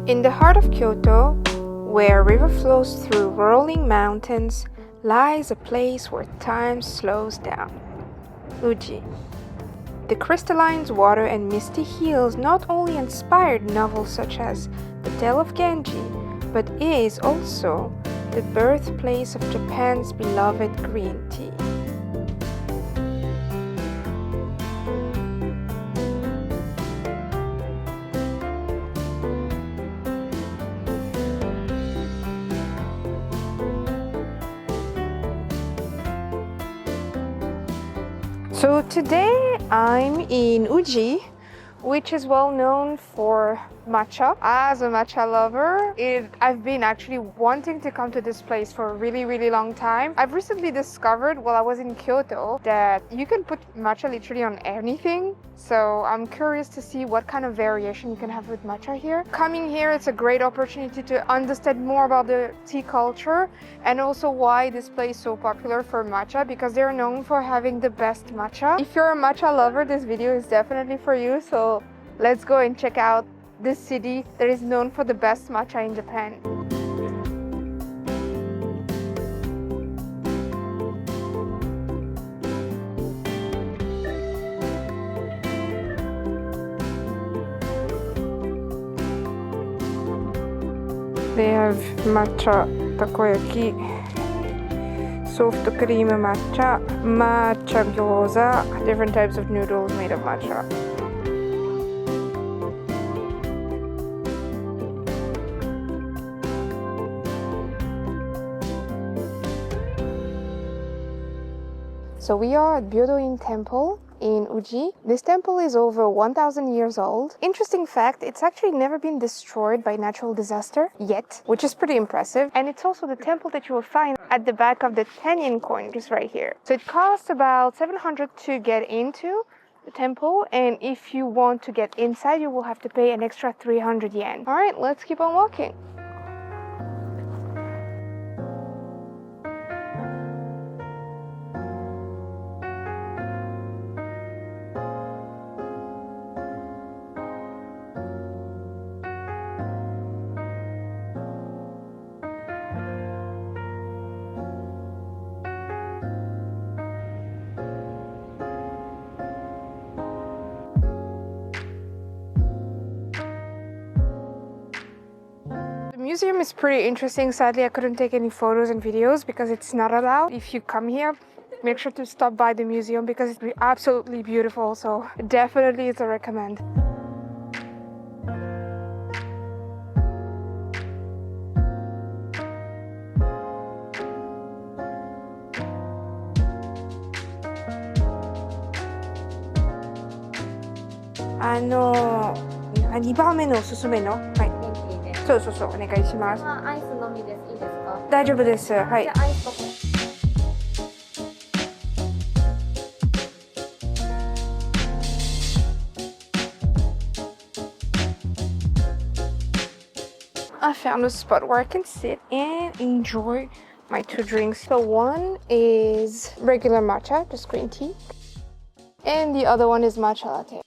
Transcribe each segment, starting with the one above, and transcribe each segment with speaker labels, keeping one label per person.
Speaker 1: In the heart of Kyoto, where a river flows through rolling mountains, lies a place where time slows down. Uji. The crystalline water and misty hills not only inspired novels such as The Tale of Genji, but is also the birthplace of Japan's beloved green tea. So today I'm in Uji, which is well known for matcha. As a matcha lover, I've been actually wanting to come to this place for a really long time. I've recently discovered while I was in Kyoto that you can put matcha literally on anything. So I'm curious to see what kind of variation you can have with matcha here. Coming here, it's a great opportunity to understand more about the tea culture and also why this place is so popular for matcha, because they're known for having the best matcha. If you're a matcha lover, this video is definitely for you. So let's go and check out this city that is known for the best matcha in Japan. They have matcha takoyaki, soft cream matcha, matcha gyoza, different types of noodles made of matcha. So we are at Byodo-in Temple in Uji. This temple is over 1,000 years old. Interesting fact, it's actually never been destroyed by natural disaster yet, which is pretty impressive. And it's also the temple that you will find at the back of the 10-yen coin, just right here. So it costs about 700 to get into the temple, and if you want to get inside, you will have to pay an extra 300 yen. All right, let's keep on walking. The museum is pretty interesting. Sadly, I couldn't take any photos and videos because it's not allowed. If you come here, make sure to stop by the museum because it's absolutely beautiful. So definitely it's a recommend. $2番目のおすすめの、はい。そうそうそう、お願いします。アイスのみです。いいですか？大丈夫です。はい。じゃあアイスと。I found a spot where I can sit and enjoy my two drinks. So one is regular matcha, just green tea, and the other one is matcha latte.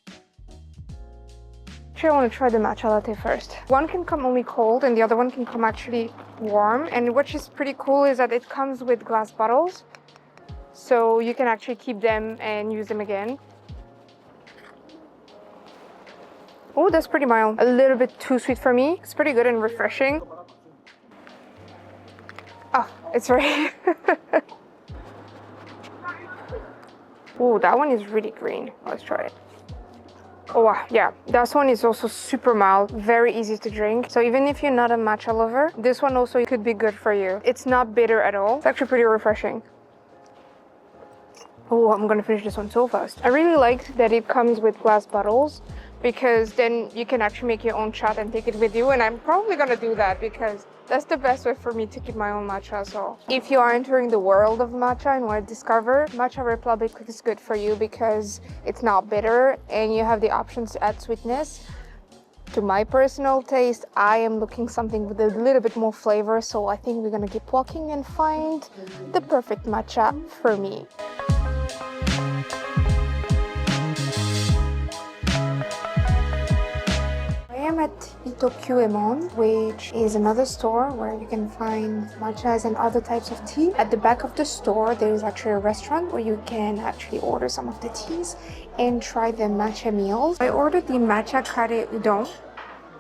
Speaker 1: Actually, I want to try the matcha latte first. One can come only cold and the other one can come actually warm. And what is pretty cool is that it comes with glass bottles. So you can actually keep them and use them again. Oh, that's pretty mild. A little bit too sweet for me. It's pretty good and refreshing. Oh, it's right. Oh, that one is really green. Let's try it. Oh wow, yeah, that one is also super mild, very easy to drink. So even if you're not a matcha lover, this one also could be good for you. It's not bitter at all. It's actually pretty refreshing. Oh, I'm gonna finish this one so fast. I really like that it comes with glass bottles because then you can actually make your own shot and take it with you. And I'm probably gonna do that because that's the best way for me to keep my own matcha. So if you are entering the world of matcha and want to discover, Matcha Republic is good for you because it's not bitter and you have the options to add sweetness. To my personal taste, I am looking something with a little bit more flavor. So I think we're gonna keep walking and find the perfect matcha for me. I am at Itoh Kyuemon, which is another store where you can find matchas and other types of tea. At the back of the store, there is actually a restaurant where you can actually order some of the teas and try the matcha meals. I ordered the matcha kare udon,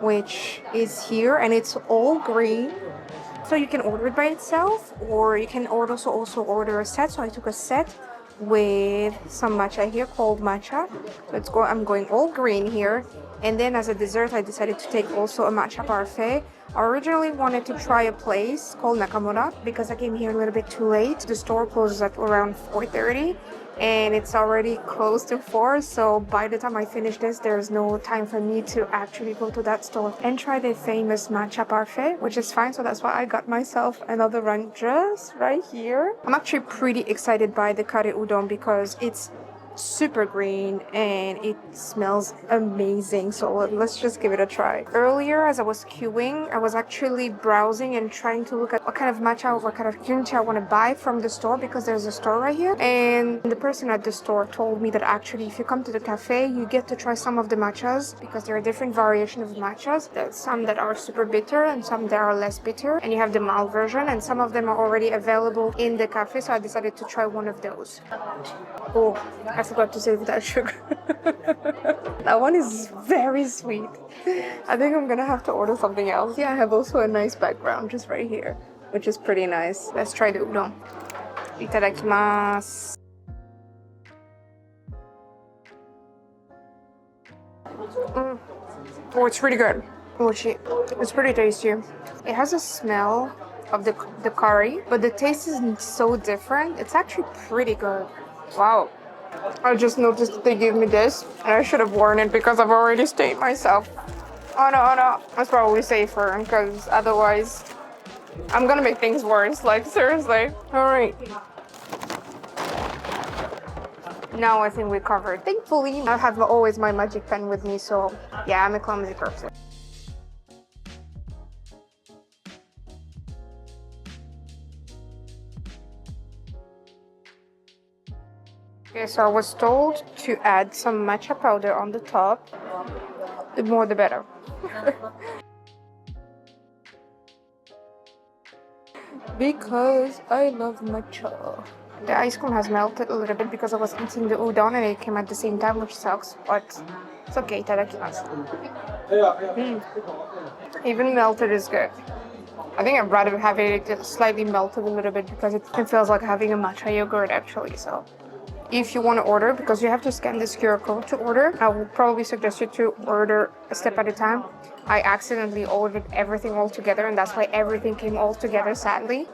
Speaker 1: which is here, and it's all green. So you can order it by itself, or you can also order a set. So I took a set with some matcha here called matcha. I'm going all green here. And then as a dessert, I decided to take also a matcha parfait. I originally wanted to try a place called Nakamura because I came here a little bit too late. The store closes at around 4:30 and it's already close to 4. So by the time I finish this, there's no time for me to actually go to that store and try the famous matcha parfait, which is fine. So that's why I got myself another run just right here. I'm actually pretty excited by the kare udon because it's super green and it smells amazing, so let's just give it a try. Earlier as I was queuing, I was actually browsing and trying to look at what kind of matcha or what kind of kimchi I want to buy from the store because there's a store right here, and the person at the store told me that actually if you come to the cafe you get to try some of the matchas because there are different variations of matchas. There's some that are super bitter and some that are less bitter, and you have the mild version, and some of them are already available in the cafe, so I decided to try one of those. Oh, I forgot to save that sugar. That one is very sweet. I think I'm gonna have to order something else. Yeah, I have also a nice background just right here, which is pretty nice. Let's try the udon. Itadakimasu. Oh, it's pretty good. Mochi. It's pretty tasty. It has a smell of the curry, but the taste is so different. It's actually pretty good. Wow. I just noticed that they gave me this, and I should have worn it because I've already stained myself. Oh no. That's probably safer because otherwise I'm gonna make things worse. Like, seriously. Alright. Now I think we're covered. Thankfully, I have always my magic pen with me, so yeah, I'm a clumsy person. Okay, so I was told to add some matcha powder on the top. The more the better. Because I love matcha. The ice cream has melted a little bit because I was eating the udon and it came at the same time, which sucks, but it's okay. Itadakimasu. Even melted is good. I think I'd rather have it slightly melted a little bit because it feels like having a matcha yogurt actually, so. If you want to order, because you have to scan this QR code to order, I would probably suggest you to order a step at a time. I accidentally ordered everything all together, and that's why everything came all together, sadly.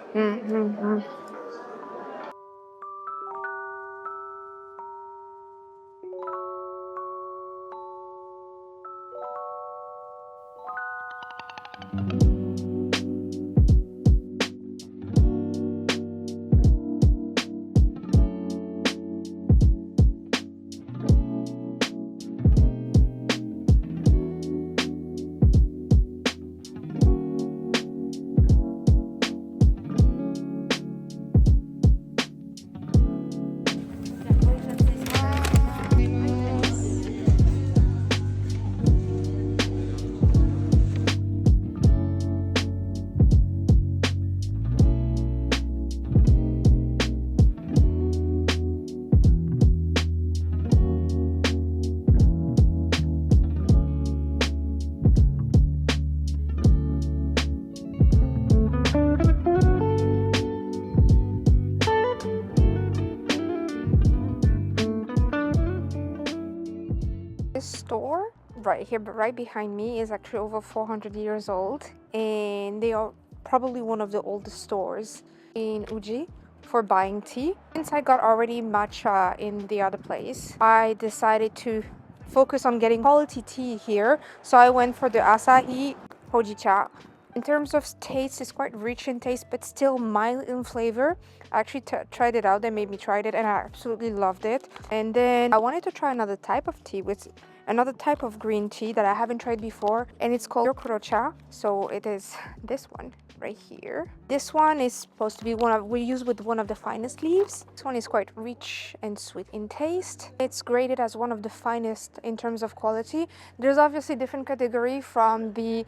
Speaker 1: This store right here, but right behind me, is actually over 400 years old, and they are probably one of the oldest stores in Uji for buying tea. Since I got already matcha in the other place, I decided to focus on getting quality tea here. So I went for the Asahi Hojicha, In terms of taste, it's quite rich in taste, but still mild in flavor. I actually tried it out. They made me try it, and I absolutely loved it. And then I wanted to try another type of tea, with another type of green tea that I haven't tried before, and it's called Ocha. So it is this one right here. This one is supposed to be we use with one of the finest leaves. This one is quite rich and sweet in taste. It's graded as one of the finest in terms of quality. There's obviously different category from the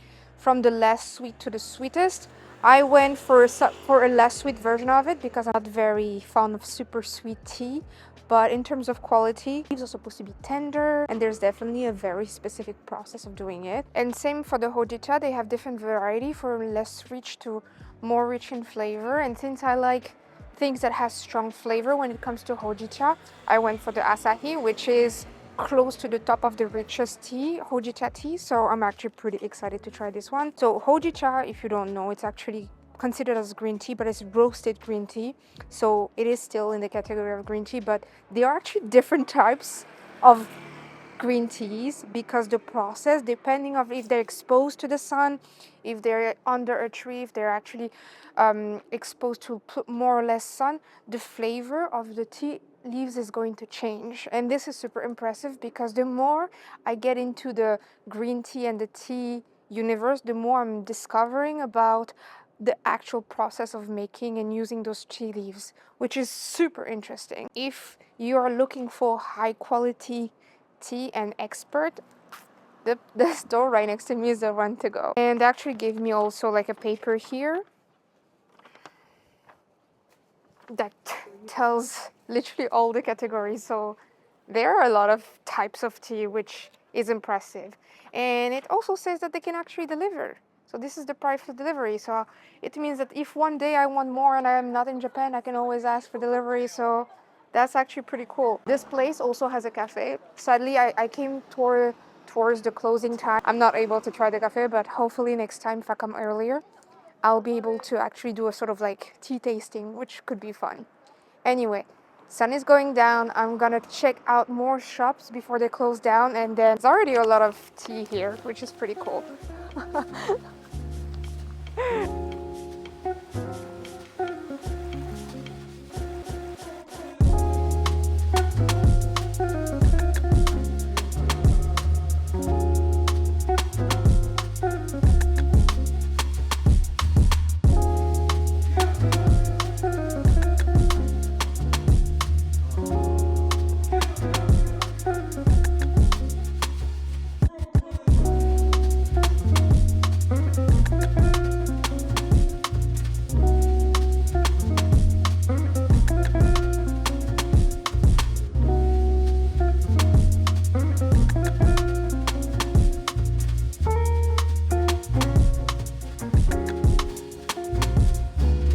Speaker 1: less sweet to the sweetest. I went for a less sweet version of it because I'm not very fond of super sweet tea. But in terms of quality, leaves are supposed to be tender, and there's definitely a very specific process of doing it. And same for the Hojicha, they have different variety from less rich to more rich in flavor. And since I like things that has strong flavor when it comes to Hojicha, I went for the Asahi, which is close to the top of the richest tea, Hojicha tea. So I'm actually pretty excited to try this one. So Hojicha, if you don't know, it's actually considered as green tea, but it's roasted green tea, so it is still in the category of green tea. But there are actually different types of green teas because the process, depending on if they're exposed to the sun, if they're under a tree, if they're actually exposed to more or less sun, the flavor of the tea leaves is going to change. And this is super impressive because the more I get into the green tea and the tea universe, the more I'm discovering about the actual process of making and using those tea leaves, which is super interesting. If you are looking for high quality tea and expert, the store right next to me is the one to go. And they actually gave me also like a paper here that tells literally all the categories. So there are a lot of types of tea, which is impressive. And it also says that they can actually deliver. So this is the price for delivery. So it means that if one day I want more and I'm not in Japan, I can always ask for delivery. So that's actually pretty cool. This place also has a cafe. Sadly, I came towards the closing time. I'm not able to try the cafe, but hopefully next time if I come earlier, I'll be able to actually do a sort of like tea tasting, which could be fun. Anyway, sun is going down. I'm gonna check out more shops before they close down, and then there's already a lot of tea here, which is pretty cool.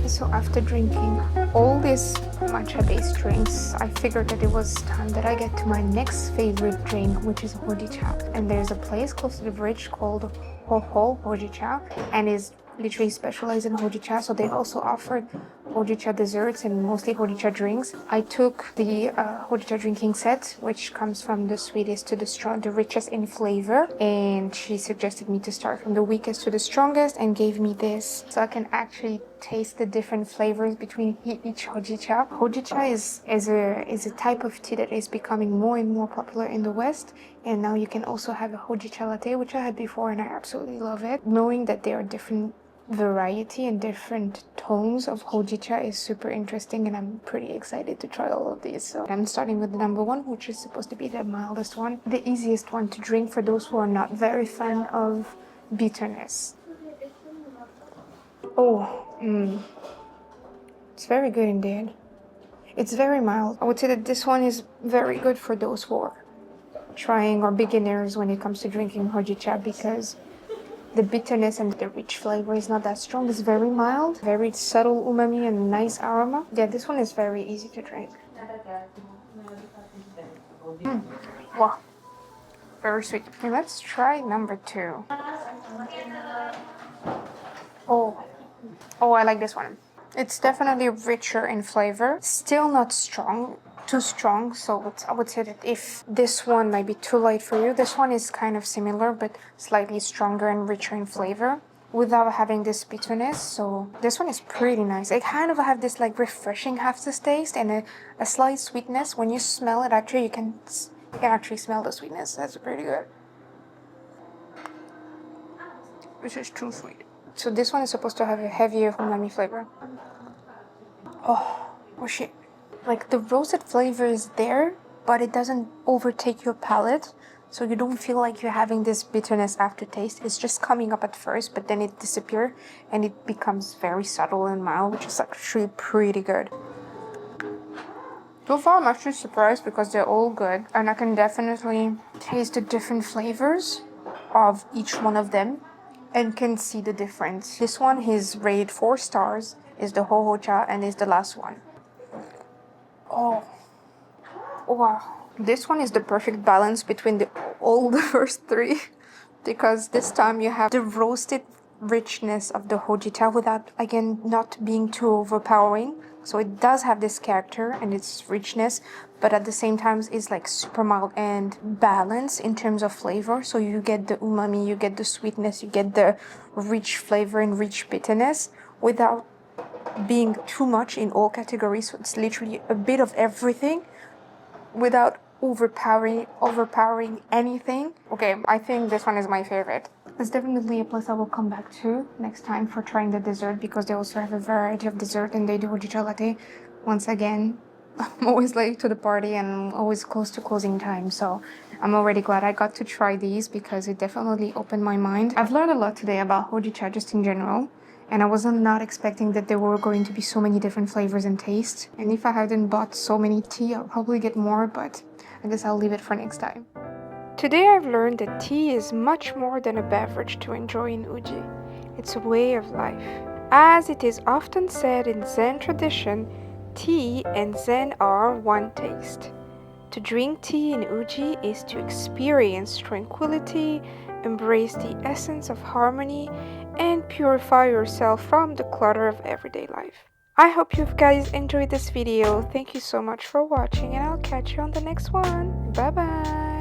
Speaker 1: So after drinking all these matcha-based drinks, I figured that it was time that I get to my next favorite drink, which is Hojicha. And there's a place close to the bridge called HoHo Hojicha, and is literally specialized in Hojicha. So they also offered Hojicha desserts and mostly Hojicha drinks. I took the Hojicha drinking set, which comes from the sweetest to the strong, the richest in flavor. And she suggested me to start from the weakest to the strongest and gave me this so I can actually taste the different flavors between each Hojicha. Hojicha is a type of tea that is becoming more and more popular in the West. And now you can also have a Hojicha latte, which I had before and I absolutely love it. Knowing that there are different variety and different tones of Hojicha is super interesting, and I'm pretty excited to try all of these. So I'm starting with the number one, which is supposed to be the mildest one, the easiest one to drink for those who are not very fan of bitterness. Oh, it's very good indeed. It's very mild. I would say that this one is very good for those who are trying or beginners when it comes to drinking Hojicha, because the bitterness and the rich flavor is not that strong. It's very mild, very subtle umami and nice aroma. Yeah, this one is very easy to drink. Wow, very sweet. Okay, let's try number two. Oh, I like this one. It's definitely richer in flavor. Still not too strong. So I would say that if this one might be too light for you, this one is kind of similar, but slightly stronger and richer in flavor. without having this bitterness. So this one is pretty nice. It kind of have this like refreshing aftertaste and a slight sweetness. When you smell it, actually you can actually smell the sweetness. That's pretty good. This is too sweet. So this one is supposed to have a heavier umami flavor. Oh shit. Like the roasted flavor is there, but it doesn't overtake your palate. So you don't feel like you're having this bitterness aftertaste. It's just coming up at first, but then it disappears and it becomes very subtle and mild, which is actually pretty good. So far, I'm actually surprised because they're all good, and I can definitely taste the different flavors of each one of them and can see the difference. This one is rated 4 stars, is the Hojicha, and is the last one. Oh, wow. This one is the perfect balance between all the first 3 because this time you have the roasted richness of the Hojicha without, again, not being too overpowering. So it does have this character and its richness, but at the same time it's like super mild and balanced in terms of flavor. So you get the umami, you get the sweetness, you get the rich flavor and rich bitterness without being too much in all categories. So it's literally a bit of everything without overpowering anything. Okay, I think this one is my favorite. It's definitely a place I will come back to next time for trying the dessert because they also have a variety of dessert and they do Hojicha latte. Once again, I'm always late to the party and I'm always close to closing time, so I'm already glad I got to try these because it definitely opened my mind. I've learned a lot today about Hojicha just in general, and I was not expecting that there were going to be so many different flavors and tastes. And if I hadn't bought so many tea, I'll probably get more, but I guess I'll leave it for next time. Today I've learned that tea is much more than a beverage to enjoy in Uji. It's a way of life. As it is often said in Zen tradition, tea and Zen are one taste. To drink tea in Uji is to experience tranquility, embrace the essence of harmony, and purify yourself from the clutter of everyday life. I hope you guys enjoyed this video. Thank you so much for watching and I'll catch you on the next one. Bye bye!